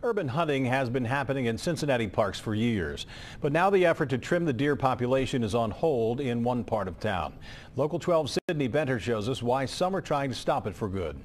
Urban hunting has been happening in Cincinnati Parks for years, but now the effort to trim the deer population is on hold in one part of town. Local 12's Sydney Benter shows us why some are trying to stop it for good.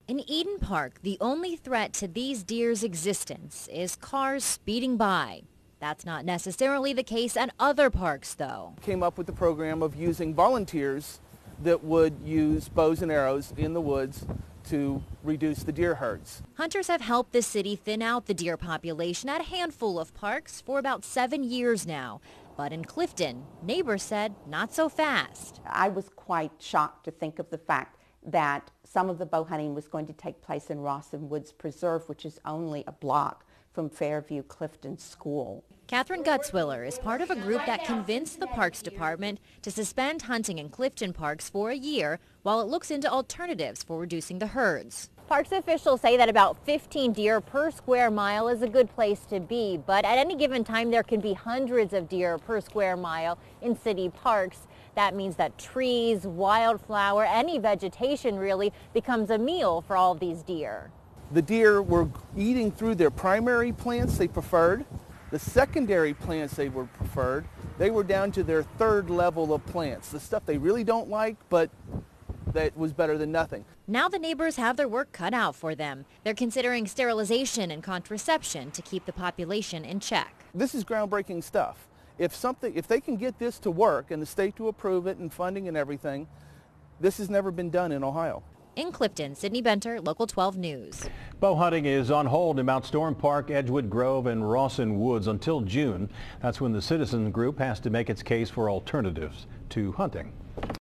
In Eden Park, the only threat to these deer's existence is cars speeding by. That's not necessarily the case at other parks, though. Came up with the program of using volunteers that would use bows and arrows in the woods to reduce the deer herds. Hunters have helped the city thin out the deer population at a handful of parks for about 7 years now. But in Clifton, neighbors said not so fast. I was quite shocked to think of the fact that some of the bow hunting was going to take place in Rawson Woods Preserve, which is only a block from Fairview Clifton School. Kathryn Gutzwiller is part of a group that convinced the Parks Department to suspend hunting in Clifton Parks for a year while it looks into alternatives for reducing the herds. Parks officials say that about 15 deer per square mile is a good place to be, but at any given time there can be hundreds of deer per square mile in city parks. That means that trees, wildflower, any vegetation really becomes a meal for all of these deer. The deer were eating through their primary plants they preferred. The secondary plants they were preferred, they were down to their third level of plants. The stuff they really don't like, but that was better than nothing. Now the neighbors have their work cut out for them. They're considering sterilization and contraception to keep the population in check. This is groundbreaking stuff. If they can get this to work and the state to approve it and funding and everything, this has never been done in Ohio. In Clifton, Sydney Benter, Local 12 News. Bow hunting is on hold in Mount Storm Park, Edgewood Grove, and Rawson Woods until June. That's when the citizen group has to make its case for alternatives to hunting.